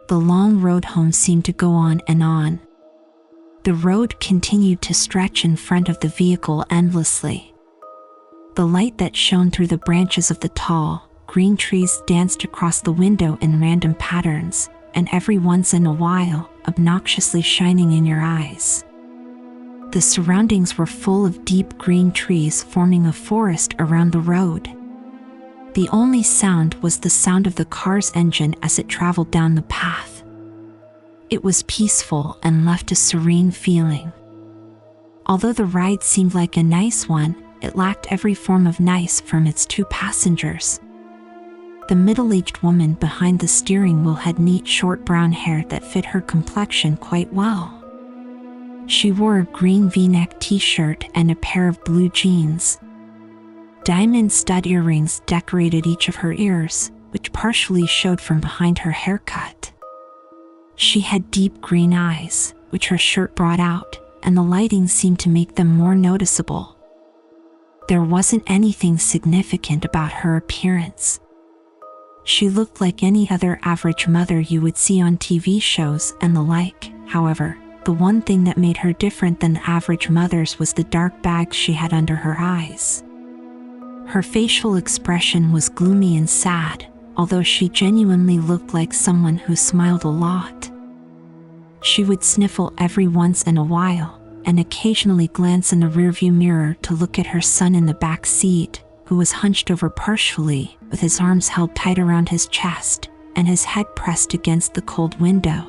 The long road home seemed to go on and on. The road continued to stretch in front of the vehicle endlessly. The light that shone through the branches of the tall, green trees danced across the window in random patterns, and every once in a while, obnoxiously shining in your eyes. The surroundings were full of deep green trees forming a forest around the road. The only sound was the sound of the car's engine as it traveled down the path. It was peaceful and left a serene feeling. Although the ride seemed like a nice one, it lacked every form of nice from its two passengers. The middle-aged woman behind the steering wheel had neat short brown hair that fit her complexion quite well. She wore a green V-neck t-shirt and a pair of blue jeans. Diamond stud earrings decorated each of her ears, which partially showed from behind her haircut. She had deep green eyes, which her shirt brought out, and the lighting seemed to make them more noticeable. There wasn't anything significant about her appearance. She looked like any other average mother you would see on TV shows and the like. However, the one thing that made her different than the average mothers was the dark bags she had under her eyes. Her facial expression was gloomy and sad, although she genuinely looked like someone who smiled a lot. She would sniffle every once in a while, and occasionally glance in the rearview mirror to look at her son in the back seat, who was hunched over partially, with his arms held tight around his chest, and his head pressed against the cold window.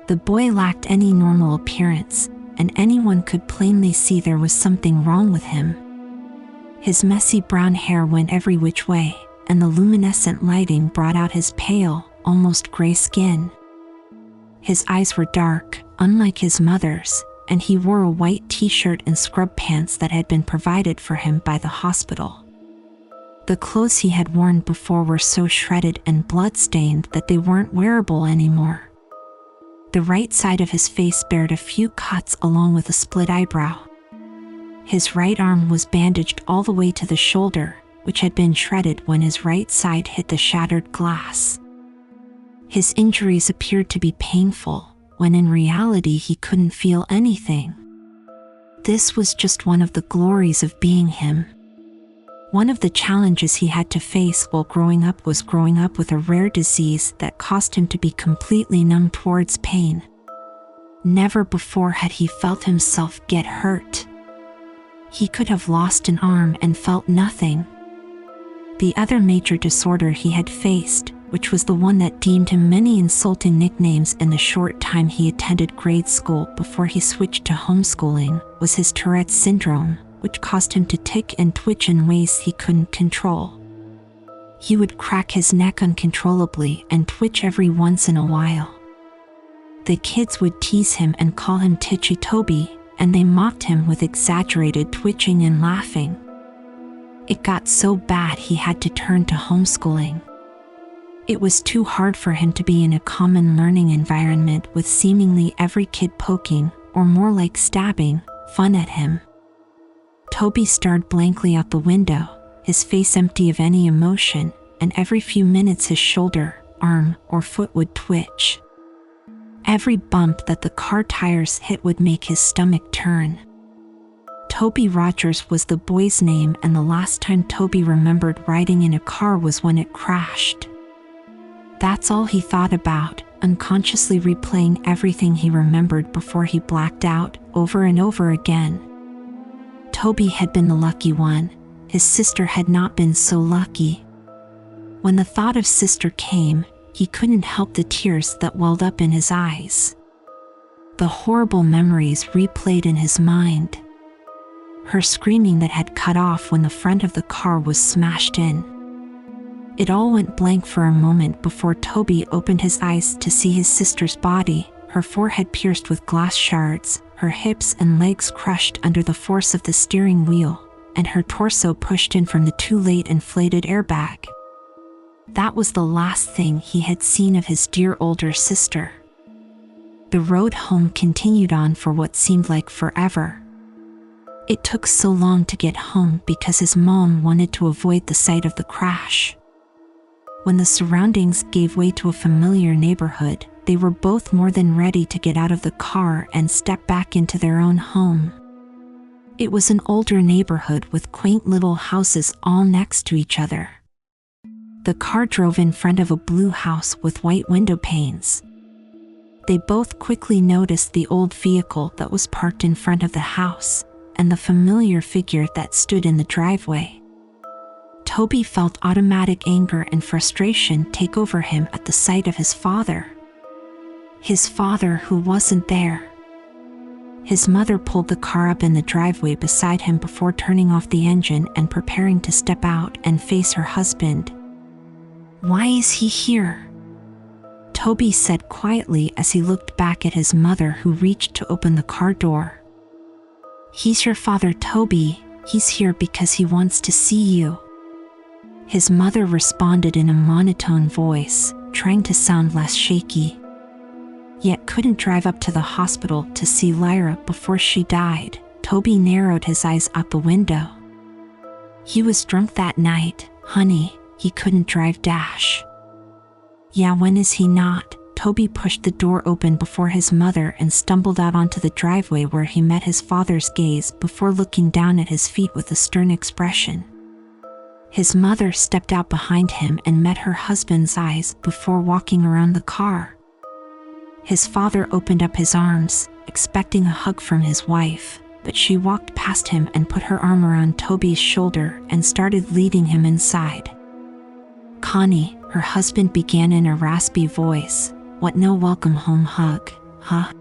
The boy lacked any normal appearance, and anyone could plainly see there was something wrong with him. His messy brown hair went every which way, and the luminescent lighting brought out his pale, almost gray skin. His eyes were dark, unlike his mother's, and he wore a white t-shirt and scrub pants that had been provided for him by the hospital. The clothes he had worn before were so shredded and blood-stained that they weren't wearable anymore. The right side of his face bared a few cuts along with a split eyebrow. His right arm was bandaged all the way to the shoulder, which had been shredded when his right side hit the shattered glass. His injuries appeared to be painful, when in reality he couldn't feel anything. This was just one of the glories of being him. One of the challenges he had to face while growing up was growing up with a rare disease that caused him to be completely numb towards pain. Never before had he felt himself get hurt. He could have lost an arm and felt nothing. The other major disorder he had faced, which was the one that deemed him many insulting nicknames in the short time he attended grade school before he switched to homeschooling, was his Tourette's syndrome, which caused him to tick and twitch in ways he couldn't control. He would crack his neck uncontrollably and twitch every once in a while. The kids would tease him and call him Ticci-Toby, and they mocked him with exaggerated twitching and laughing. It got so bad he had to turn to homeschooling. It was too hard for him to be in a common learning environment with seemingly every kid poking, or more like stabbing, fun at him. Toby stared blankly out the window, his face empty of any emotion, and every few minutes his shoulder, arm, or foot would twitch. Every bump that the car tires hit would make his stomach turn. Toby Rogers was the boy's name, and the last time Toby remembered riding in a car was when it crashed. That's all he thought about, unconsciously replaying everything he remembered before he blacked out, over and over again. Toby had been the lucky one. His sister had not been so lucky. When the thought of sister came, he couldn't help the tears that welled up in his eyes. The horrible memories replayed in his mind. Her screaming that had cut off when the front of the car was smashed in. It all went blank for a moment before Toby opened his eyes to see his sister's body, her forehead pierced with glass shards, her hips and legs crushed under the force of the steering wheel, and her torso pushed in from the too late inflated airbag. That was the last thing he had seen of his dear older sister. The road home continued on for what seemed like forever. It took so long to get home because his mom wanted to avoid the sight of the crash. When the surroundings gave way to a familiar neighborhood, they were both more than ready to get out of the car and step back into their own home. It was an older neighborhood with quaint little houses all next to each other. The car drove in front of a blue house with white window panes. They both quickly noticed the old vehicle that was parked in front of the house and the familiar figure that stood in the driveway. Toby felt automatic anger and frustration take over him at the sight of his father. His father who wasn't there. His mother pulled the car up in the driveway beside him before turning off the engine and preparing to step out and face her husband. "Why is he here?" Toby said quietly as he looked back at his mother, who reached to open the car door. "He's your father, Toby. He's here because he wants to see you." His mother responded in a monotone voice, trying to sound less shaky. Yet couldn't drive up to the hospital to see Lyra before she died. Toby narrowed his eyes out the window. "He was drunk that night, honey. He couldn't drive Dash." "Yeah, when is he not?" Toby pushed the door open before his mother and stumbled out onto the driveway, where he met his father's gaze before looking down at his feet with a stern expression. His mother stepped out behind him and met her husband's eyes before walking around the car. His father opened up his arms, expecting a hug from his wife, but she walked past him and put her arm around Toby's shoulder and started leading him inside. "Connie," her husband began in a raspy voice, "what no welcome home hug, huh?"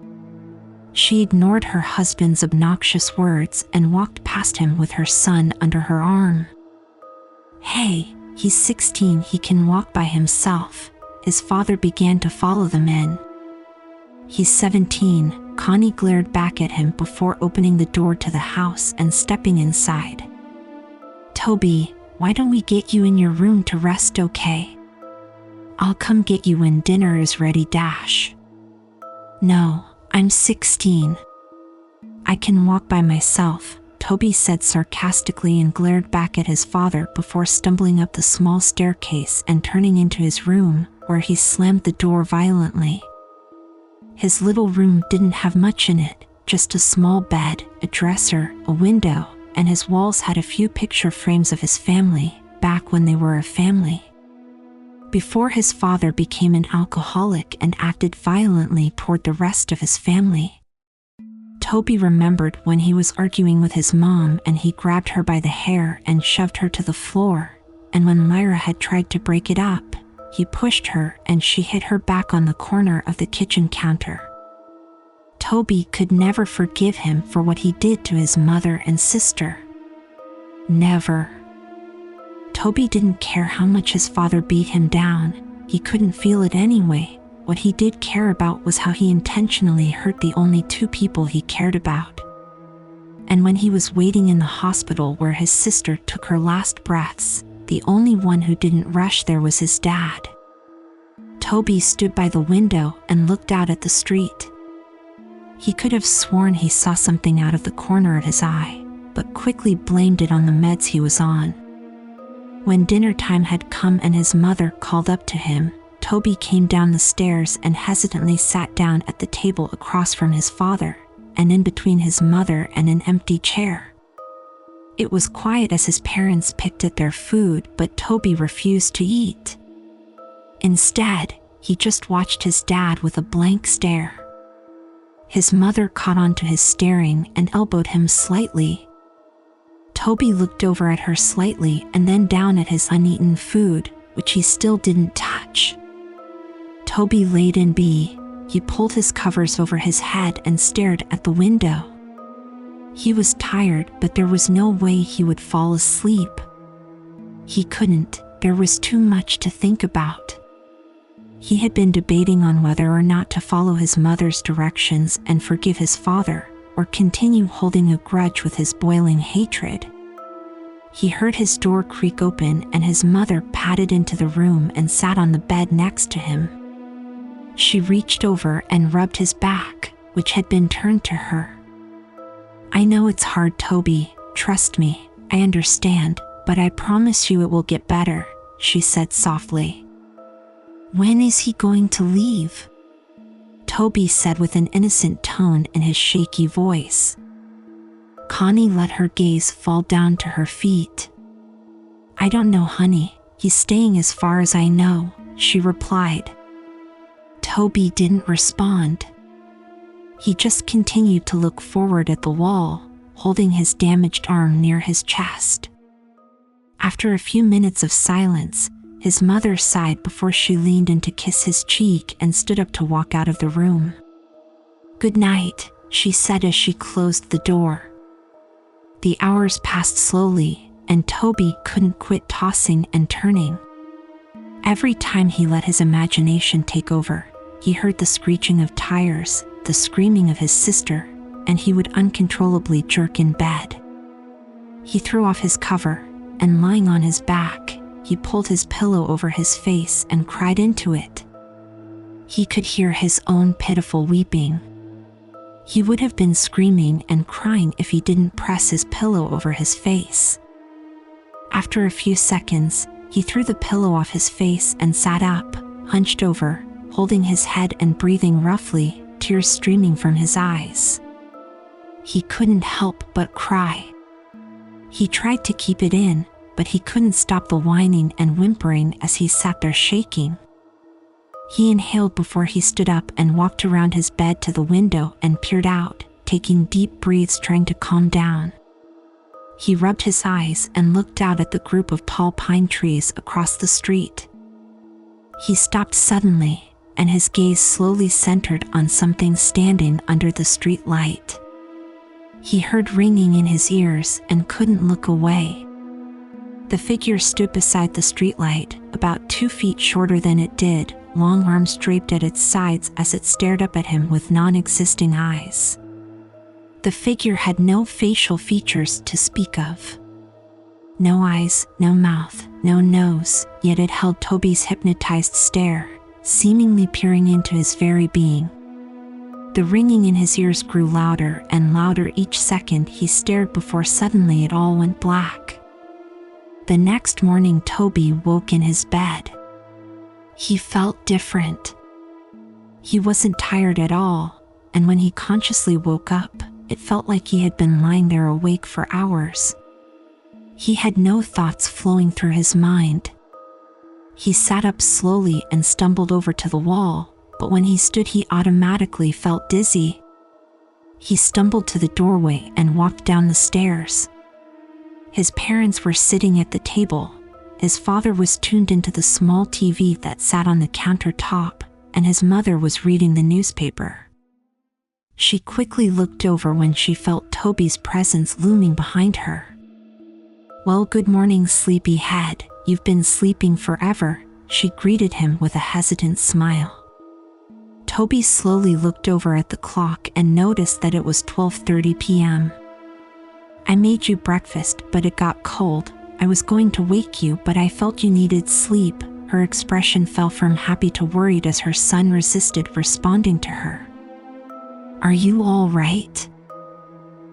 She ignored her husband's obnoxious words and walked past him with her son under her arm. "Hey, he's 16, he can walk by himself." His father began to follow them in. "He's 17, Connie glared back at him before opening the door to the house and stepping inside. "Toby, why don't we get you in your room to rest, okay? I'll come get you when dinner is ready, Dash." "No, I'm 16. I can walk by myself," Toby said sarcastically and glared back at his father before stumbling up the small staircase and turning into his room, where he slammed the door violently. His little room didn't have much in it, just a small bed, a dresser, a window, and his walls had a few picture frames of his family, back when they were a family. Before his father became an alcoholic and acted violently toward the rest of his family. Toby remembered when he was arguing with his mom and he grabbed her by the hair and shoved her to the floor, and when Lyra had tried to break it up, he pushed her and she hit her back on the corner of the kitchen counter. Toby could never forgive him for what he did to his mother and sister. Never. Toby didn't care how much his father beat him down, he couldn't feel it anyway. What he did care about was how he intentionally hurt the only two people he cared about. And when he was waiting in the hospital where his sister took her last breaths, the only one who didn't rush there was his dad. Toby stood by the window and looked out at the street. He could have sworn he saw something out of the corner of his eye, but quickly blamed it on the meds he was on. When dinner time had come and his mother called up to him, Toby came down the stairs and hesitantly sat down at the table across from his father, and in between his mother and an empty chair. It was quiet as his parents picked at their food, but Toby refused to eat. Instead, he just watched his dad with a blank stare. His mother caught on to his staring and elbowed him slightly. Toby looked over at her slightly and then down at his uneaten food, which he still didn't touch. Toby laid in B. He pulled his covers over his head and stared at the window. He was tired, but there was no way he would fall asleep. He couldn't, there was too much to think about. He had been debating on whether or not to follow his mother's directions and forgive his father, or continue holding a grudge with his boiling hatred. He heard his door creak open and his mother padded into the room and sat on the bed next to him. She reached over and rubbed his back, which had been turned to her. "I know it's hard, Toby, trust me, I understand, but I promise you it will get better," she said softly. When is he going to leave? Toby said with an innocent tone in his shaky voice. Connie let her gaze fall down to her feet. I don't know, honey. He's staying as far as I know, she replied. Toby didn't respond. He just continued to look forward at the wall, holding his damaged arm near his chest. After a few minutes of silence, his mother sighed before she leaned in to kiss his cheek and stood up to walk out of the room. Good night, she said as she closed the door. The hours passed slowly, and Toby couldn't quit tossing and turning. Every time he let his imagination take over, he heard the screeching of tires, the screaming of his sister, and he would uncontrollably jerk in bed. He threw off his cover, and lying on his back, he pulled his pillow over his face and cried into it. He could hear his own pitiful weeping. He would have been screaming and crying if he didn't press his pillow over his face. After a few seconds, he threw the pillow off his face and sat up, hunched over, holding his head and breathing roughly, tears streaming from his eyes. He couldn't help but cry. He tried to keep it in, but he couldn't stop the whining and whimpering as he sat there shaking. He inhaled before he stood up and walked around his bed to the window and peered out, taking deep breaths trying to calm down. He rubbed his eyes and looked out at the group of tall pine trees across the street. He stopped suddenly, and his gaze slowly centered on something standing under the street light. He heard ringing in his ears and couldn't look away. The figure stood beside the streetlight, about 2 feet shorter than it did, long arms draped at its sides as it stared up at him with non-existing eyes. The figure had no facial features to speak of. No eyes, no mouth, no nose, yet it held Toby's hypnotized stare, seemingly peering into his very being. The ringing in his ears grew louder and louder each second he stared before suddenly it all went black. The next morning Toby woke in his bed. He felt different. He wasn't tired at all, and when he consciously woke up, it felt like he had been lying there awake for hours. He had no thoughts flowing through his mind. He sat up slowly and stumbled over to the wall, but when he stood he automatically felt dizzy. He stumbled to the doorway and walked down the stairs. His parents were sitting at the table. His father was tuned into the small TV that sat on the countertop, and his mother was reading the newspaper. She quickly looked over when she felt Toby's presence looming behind her. Well, good morning, sleepyhead. You've been sleeping forever, she greeted him with a hesitant smile. Toby slowly looked over at the clock and noticed that it was 12:30 p.m. I made you breakfast, but it got cold. I was going to wake you, but I felt you needed sleep. Her expression fell from happy to worried as her son resisted responding to her. Are you all right?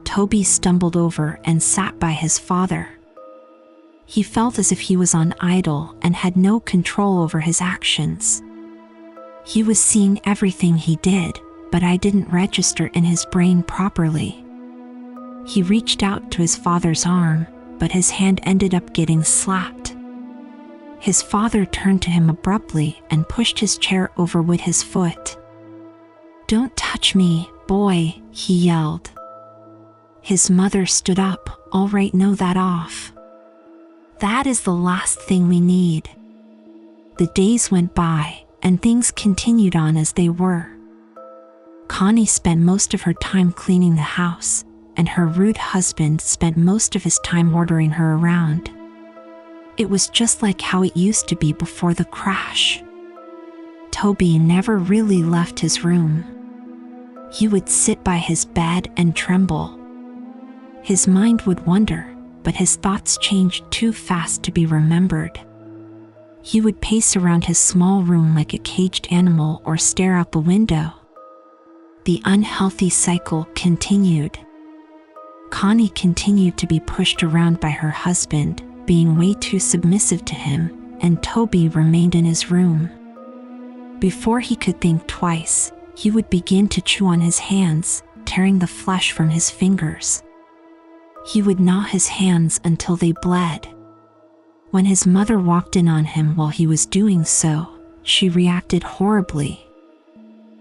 Toby stumbled over and sat by his father. He felt as if he was on idle and had no control over his actions. He was seeing everything he did, but I didn't register in his brain properly. He reached out to his father's arm, but his hand ended up getting slapped. His father turned to him abruptly and pushed his chair over with his foot. Don't touch me, boy, he yelled. His mother stood up. All right, know that off. That is the last thing we need. The days went by, and things continued on as they were. Connie spent most of her time cleaning the house, and her rude husband spent most of his time ordering her around. It was just like how it used to be before the crash. Toby never really left his room. He would sit by his bed and tremble. His mind would wander, but his thoughts changed too fast to be remembered. He would pace around his small room like a caged animal or stare out the window. The unhealthy cycle continued. Connie continued to be pushed around by her husband, being way too submissive to him, and Toby remained in his room. Before he could think twice, he would begin to chew on his hands, tearing the flesh from his fingers. He would gnaw his hands until they bled. When his mother walked in on him while he was doing so, she reacted horribly.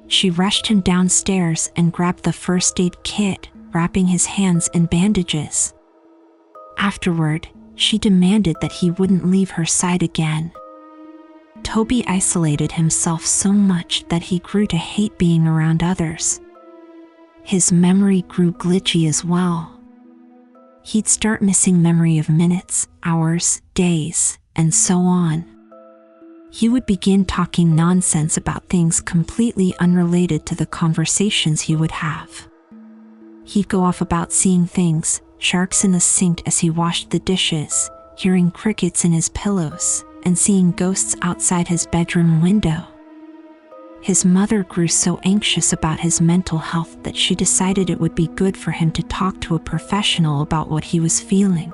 She rushed him downstairs and grabbed the first aid kit, wrapping his hands in bandages. Afterward, she demanded that he wouldn't leave her side again. Toby isolated himself so much that he grew to hate being around others. His memory grew glitchy as well. He'd start missing memory of minutes, hours, days, and so on. He would begin talking nonsense about things completely unrelated to the conversations he would have. He'd go off about seeing things, sharks in the sink as he washed the dishes, hearing crickets in his pillows, and seeing ghosts outside his bedroom window. His mother grew so anxious about his mental health that she decided it would be good for him to talk to a professional about what he was feeling.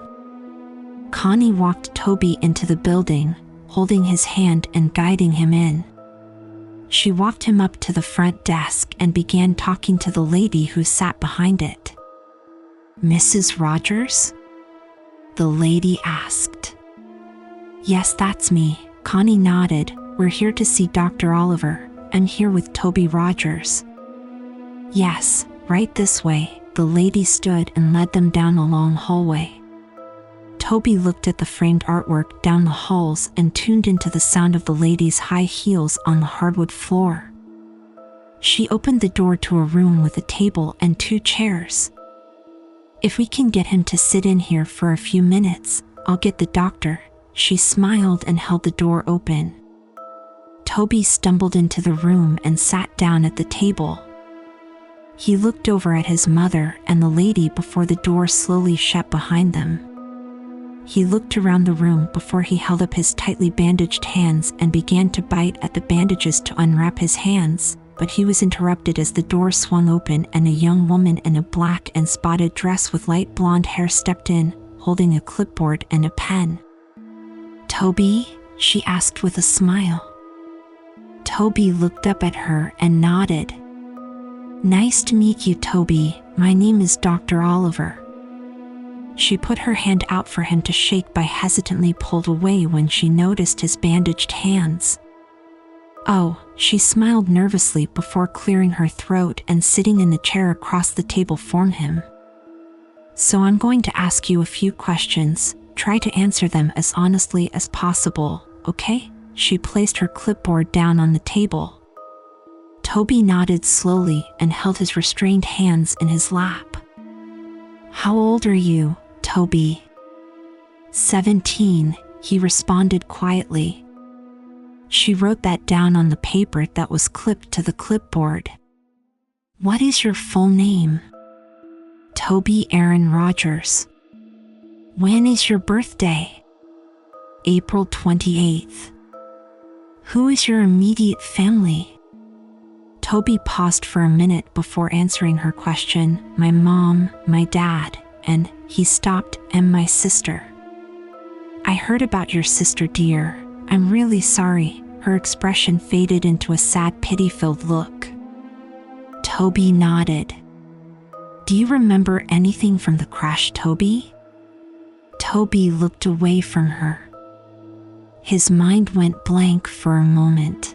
Connie walked Toby into the building, holding his hand and guiding him in. She walked him up to the front desk and began talking to the lady who sat behind it. "Mrs. Rogers?" the lady asked. "Yes, that's me," Connie nodded. "We're here to see Dr. Oliver. I'm here with Toby Rogers." "Yes, right this way." The lady stood and led them down a long hallway. Toby looked at the framed artwork down the halls and tuned into the sound of the lady's high heels on the hardwood floor. She opened the door to a room with a table and 2 chairs. "If we can get him to sit in here for a few minutes, I'll get the doctor." She smiled and held the door open. Toby stumbled into the room and sat down at the table. He looked over at his mother and the lady before the door slowly shut behind them. He looked around the room before he held up his tightly bandaged hands and began to bite at the bandages to unwrap his hands, but he was interrupted as the door swung open and a young woman in a black and spotted dress with light blonde hair stepped in, holding a clipboard and a pen. "Toby?" she asked with a smile. Toby looked up at her and nodded. "Nice to meet you, Toby. My name is Dr. Oliver." She put her hand out for him to shake but hesitantly pulled away when she noticed his bandaged hands. "Oh," she smiled nervously before clearing her throat and sitting in the chair across the table from him. "So I'm going to ask you a few questions. Try to answer them as honestly as possible, okay?" She placed her clipboard down on the table. Toby nodded slowly and held his restrained hands in his lap. "How old are you, Toby?" 17, he responded quietly. She wrote that down on the paper that was clipped to the clipboard. "What is your full name?" "Toby Aaron Rogers." "When is your birthday?" "April 28th. "Who is your immediate family?" Toby paused for a minute before answering her question. "My mom, my dad, and," he stopped, "and my sister." "I heard about your sister, dear. I'm really sorry." Her expression faded into a sad, pity-filled look. Toby nodded. "Do you remember anything from the crash, Toby?" Toby looked away from her. His mind went blank for a moment.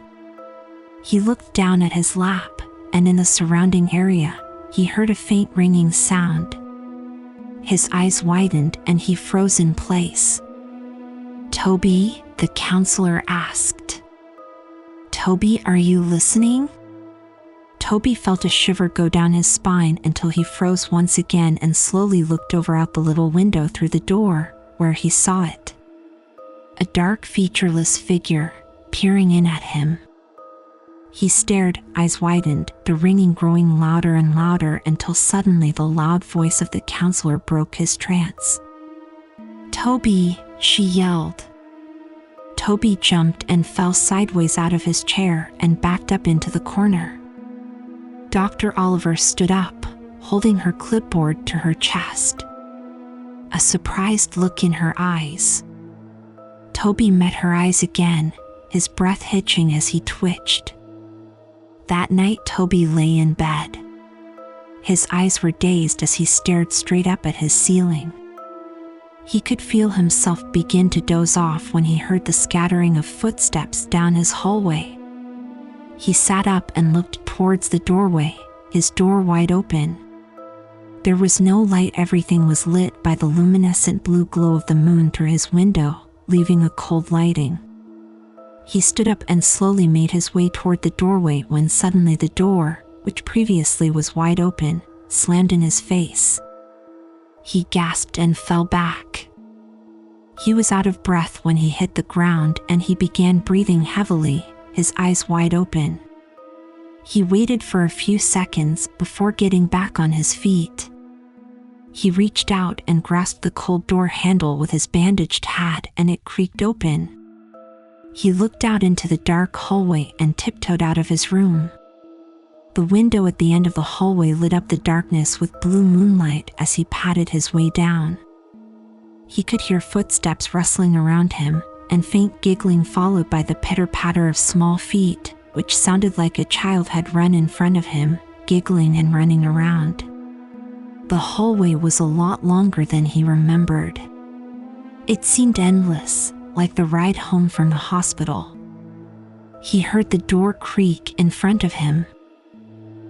He looked down at his lap, and in the surrounding area, he heard a faint ringing sound. His eyes widened and he froze in place. "Toby?" the counselor asked. "Toby, are you listening?" Toby felt a shiver go down his spine until he froze once again and slowly looked over out the little window through the door, where he saw it. A dark, featureless figure, peering in at him. He stared, eyes widened, the ringing growing louder and louder until suddenly the loud voice of the counselor broke his trance. "Toby!" she yelled. Toby jumped and fell sideways out of his chair and backed up into the corner. Dr. Oliver stood up, holding her clipboard to her chest. A surprised look in her eyes. Toby met her eyes again, his breath hitching as he twitched. That night, Toby lay in bed. His eyes were dazed as he stared straight up at his ceiling. He could feel himself begin to doze off when he heard the scattering of footsteps down his hallway. He sat up and looked towards the doorway, his door wide open. There was no light, everything was lit by the luminescent blue glow of the moon through his window, leaving a cold lighting. He stood up and slowly made his way toward the doorway when suddenly the door, which previously was wide open, slammed in his face. He gasped and fell back. He was out of breath when he hit the ground and he began breathing heavily, his eyes wide open. He waited for a few seconds before getting back on his feet. He reached out and grasped the cold door handle with his bandaged hat and it creaked open. He looked out into the dark hallway and tiptoed out of his room. The window at the end of the hallway lit up the darkness with blue moonlight as he padded his way down. He could hear footsteps rustling around him, and faint giggling followed by the pitter-patter of small feet, which sounded like a child had run in front of him, giggling and running around. The hallway was a lot longer than he remembered. It seemed endless, like the ride home from the hospital. He heard the door creak in front of him.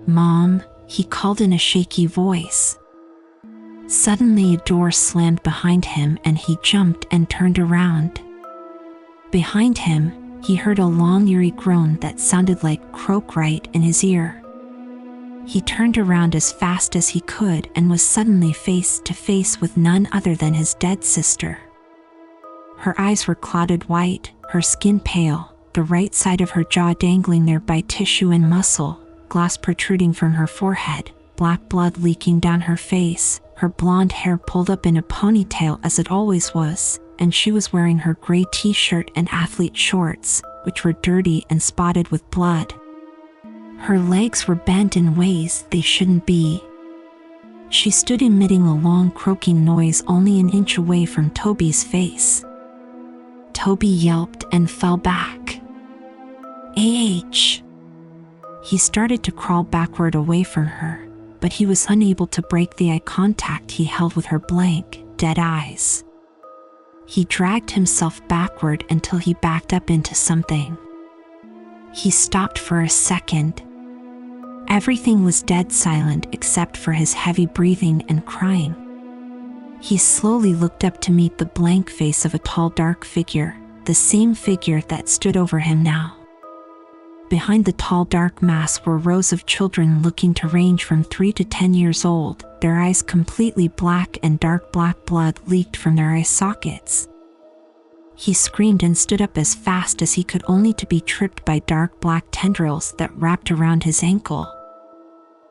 "Mom," he called in a shaky voice. Suddenly a door slammed behind him and he jumped and turned around. Behind him, he heard a long eerie groan that sounded like croak right in his ear. He turned around as fast as he could and was suddenly face to face with none other than his dead sister. Her eyes were clouded white, her skin pale, the right side of her jaw dangling there by tissue and muscle, glass protruding from her forehead, black blood leaking down her face, her blonde hair pulled up in a ponytail as it always was, and she was wearing her gray t-shirt and athlete shorts, which were dirty and spotted with blood. Her legs were bent in ways they shouldn't be. She stood emitting a long croaking noise only an inch away from Toby's face. Toby yelped and fell back. "Ah!" He started to crawl backward away from her, but he was unable to break the eye contact he held with her blank, dead eyes. He dragged himself backward until he backed up into something. He stopped for a second. Everything was dead silent except for his heavy breathing and crying. He slowly looked up to meet the blank face of a tall dark figure, the same figure that stood over him now. Behind the tall dark mass were rows of children looking to range from 3 to 10 years old, their eyes completely black and dark black blood leaked from their eye sockets. He screamed and stood up as fast as he could, only to be tripped by dark black tendrils that wrapped around his ankle.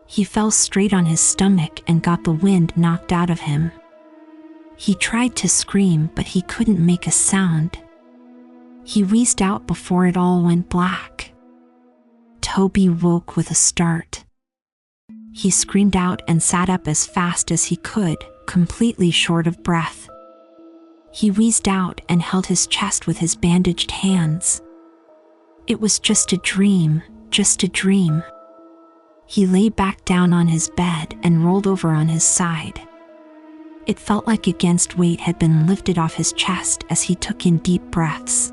He fell straight on his stomach and got the wind knocked out of him. He tried to scream, but he couldn't make a sound. He wheezed out before it all went black. Toby woke with a start. He screamed out and sat up as fast as he could, completely short of breath. He wheezed out and held his chest with his bandaged hands. It was just a dream, just a dream. He lay back down on his bed and rolled over on his side. It felt like a against weight had been lifted off his chest as he took in deep breaths.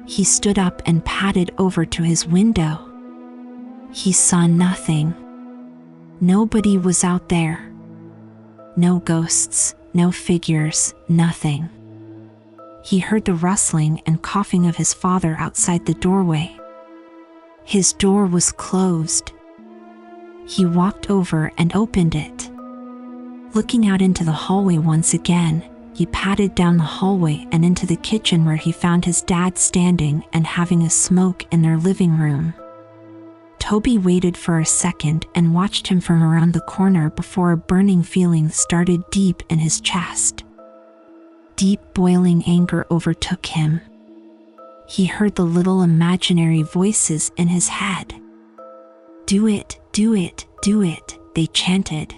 He stood up and padded over to his window. He saw nothing. Nobody was out there. No ghosts, no figures, nothing. He heard the rustling and coughing of his father outside the doorway. His door was closed. He walked over and opened it. Looking out into the hallway once again, he padded down the hallway and into the kitchen where he found his dad standing and having a smoke in their living room. Toby waited for a second and watched him from around the corner before a burning feeling started deep in his chest. Deep boiling anger overtook him. He heard the little imaginary voices in his head. "Do it, do it, do it," they chanted.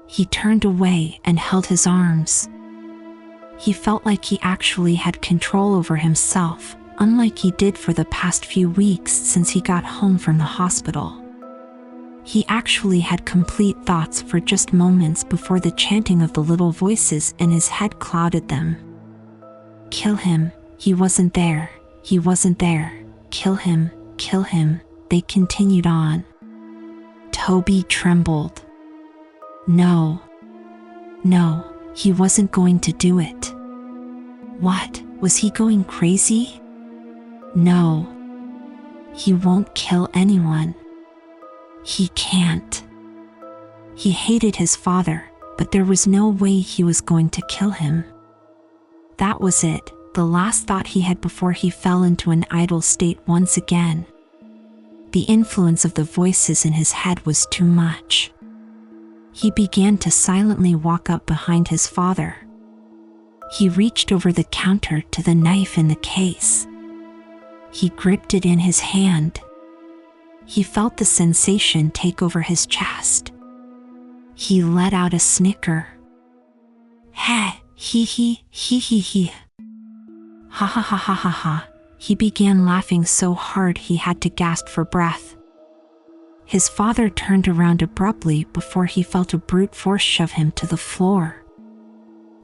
He turned away and held his arms. He felt like he actually had control over himself, unlike he did for the past few weeks since he got home from the hospital. He actually had complete thoughts for just moments before the chanting of the little voices in his head clouded them. Kill him, he wasn't there, he wasn't there, kill him, they continued on. Toby trembled. No, he wasn't going to do it. What, was he going crazy? No, he won't kill anyone. He can't. He hated his father, but there was no way he was going to kill him. That was it, the last thought he had before he fell into an idle state once again. The influence of the voices in his head was too much. He began to silently walk up behind his father. He reached over the counter to the knife in the case. He gripped it in his hand. He felt the sensation take over his chest. He let out a snicker. Heh, he. Ha ha ha ha ha ha. He began laughing so hard he had to gasp for breath. His father turned around abruptly before he felt a brute force shove him to the floor.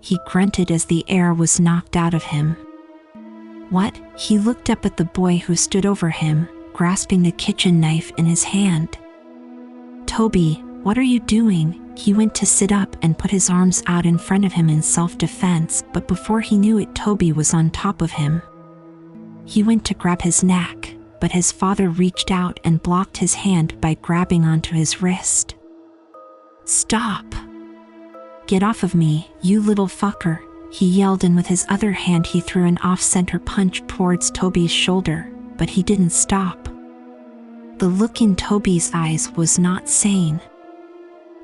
He grunted as the air was knocked out of him. What? He looked up at the boy who stood over him, grasping the kitchen knife in his hand. Toby, what are you doing? He went to sit up and put his arms out in front of him in self-defense, but before he knew it, Toby was on top of him. He went to grab his neck, but his father reached out and blocked his hand by grabbing onto his wrist. Stop! Get off of me, you little fucker, he yelled, and with his other hand he threw an off-center punch towards Toby's shoulder, but he didn't stop. The look in Toby's eyes was not sane.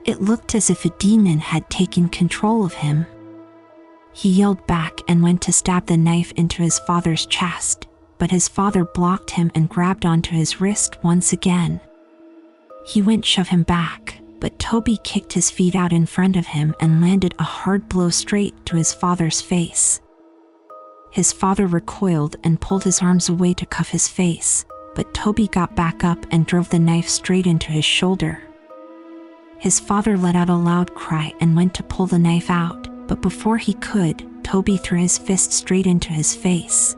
It looked as if a demon had taken control of him. He yelled back and went to stab the knife into his father's chest, but his father blocked him and grabbed onto his wrist once again. He went to shove him back, but Toby kicked his feet out in front of him and landed a hard blow straight to his father's face. His father recoiled and pulled his arms away to cuff his face, but Toby got back up and drove the knife straight into his shoulder. His father let out a loud cry and went to pull the knife out, but before he could, Toby threw his fist straight into his face.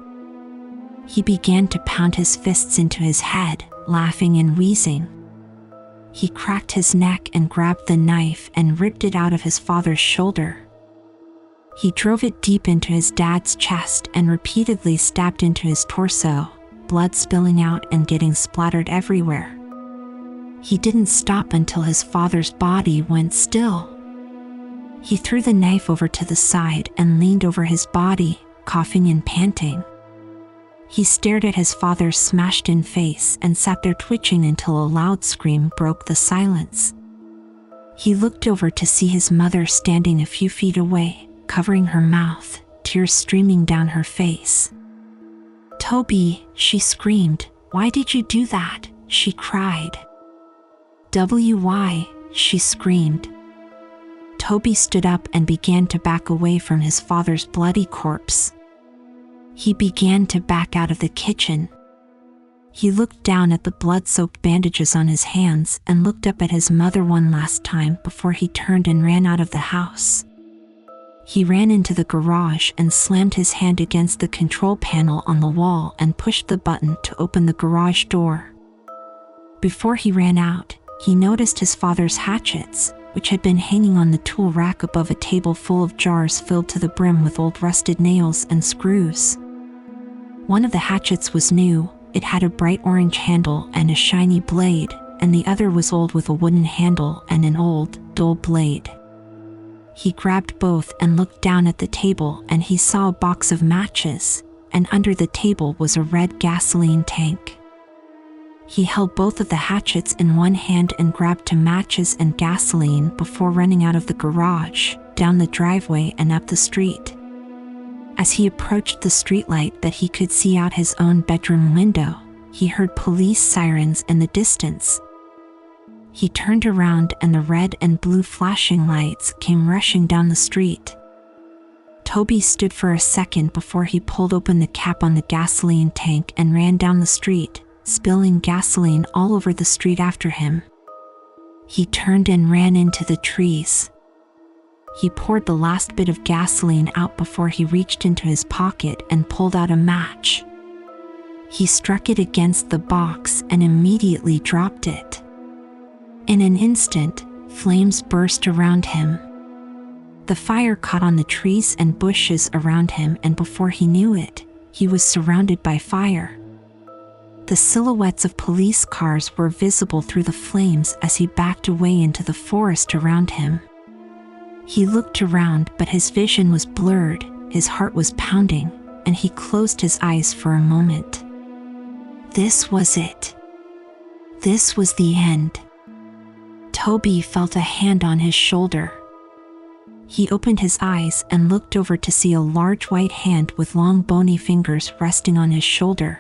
He began to pound his fists into his head, laughing and wheezing. He cracked his neck and grabbed the knife and ripped it out of his father's shoulder. He drove it deep into his dad's chest and repeatedly stabbed into his torso, blood spilling out and getting splattered everywhere. He didn't stop until his father's body went still. He threw the knife over to the side and leaned over his body, coughing and panting. He stared at his father's smashed-in face and sat there twitching until a loud scream broke the silence. He looked over to see his mother standing a few feet away, covering her mouth, tears streaming down her face. "Toby," she screamed. "Why did you do that?" she cried. "Why?" she screamed. Toby stood up and began to back away from his father's bloody corpse. He began to back out of the kitchen. He looked down at the blood-soaked bandages on his hands and looked up at his mother one last time before he turned and ran out of the house. He ran into the garage and slammed his hand against the control panel on the wall and pushed the button to open the garage door. Before he ran out, he noticed his father's hatchets, which had been hanging on the tool rack above a table full of jars filled to the brim with old rusted nails and screws. One of the hatchets was new. It had a bright orange handle and a shiny blade, and the other was old with a wooden handle and an old, dull blade. He grabbed both and looked down at the table, and he saw a box of matches, and under the table was a red gasoline tank. He held both of the hatchets in one hand and grabbed two matches and gasoline before running out of the garage, down the driveway and up the street. As he approached the streetlight that he could see out his own bedroom window, he heard police sirens in the distance. He turned around and the red and blue flashing lights came rushing down the street. Toby stood for a second before he pulled open the cap on the gasoline tank and ran down the street, spilling gasoline all over the street after him. He turned and ran into the trees. He poured the last bit of gasoline out before he reached into his pocket and pulled out a match. He struck it against the box and immediately dropped it. In an instant, flames burst around him. The fire caught on the trees and bushes around him, and before he knew it, he was surrounded by fire. The silhouettes of police cars were visible through the flames as he backed away into the forest around him. He looked around, but his vision was blurred, his heart was pounding, and he closed his eyes for a moment. This was it. This was the end. Toby felt a hand on his shoulder. He opened his eyes and looked over to see a large white hand with long bony fingers resting on his shoulder.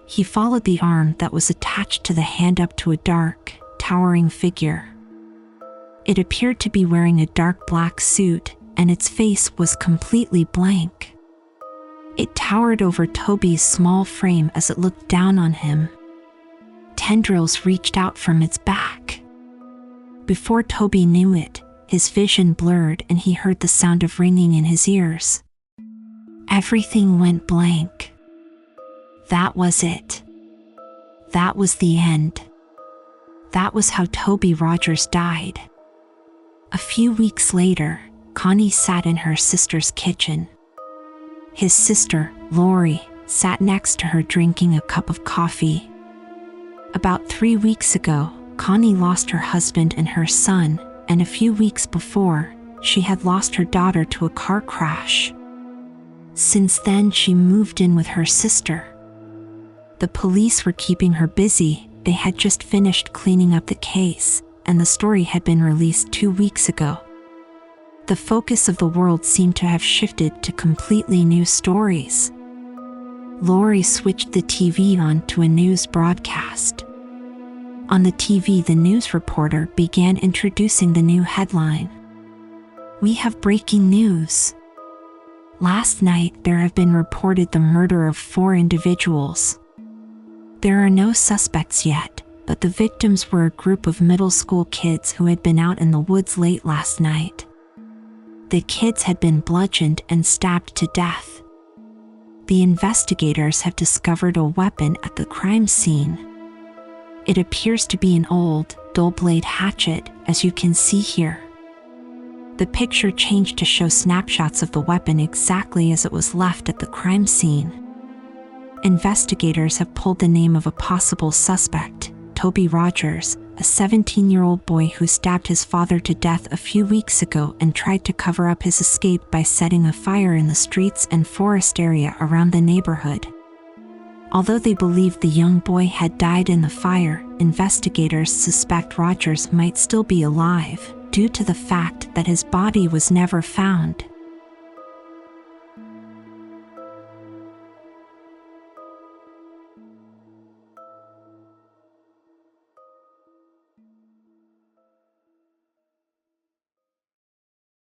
He followed the arm that was attached to the hand up to a dark, towering figure. It appeared to be wearing a dark black suit, and its face was completely blank. It towered over Toby's small frame as it looked down on him. Tendrils reached out from its back. Before Toby knew it, his vision blurred and he heard the sound of ringing in his ears. Everything went blank. That was it. That was the end. That was how Toby Rogers died. A few weeks later, Connie sat in her sister's kitchen. His sister, Lori, sat next to her drinking a cup of coffee. About 3 weeks ago, Connie lost her husband and her son, and a few weeks before, she had lost her daughter to a car crash. Since then, she moved in with her sister. The police were keeping her busy. They had just finished cleaning up the case, and the story had been released 2 weeks ago. The focus of the world seemed to have shifted to completely new stories. Lori switched the TV on to a news broadcast. On the TV, the news reporter began introducing the new headline. "We have breaking news. Last night, there have been reported the murder of 4 individuals. There are no suspects yet, but the victims were a group of middle school kids who had been out in the woods late last night. The kids had been bludgeoned and stabbed to death. The investigators have discovered a weapon at the crime scene. It appears to be an old, dull-blade hatchet, as you can see here." The picture changed to show snapshots of the weapon exactly as it was left at the crime scene. Investigators have pulled the name of a possible suspect, Toby Rogers, a 17-year-old boy who stabbed his father to death a few weeks ago and tried to cover up his escape by setting a fire in the streets and forest area around the neighborhood. Although they believed the young boy had died in the fire, investigators suspect Rogers might still be alive, due to the fact that his body was never found.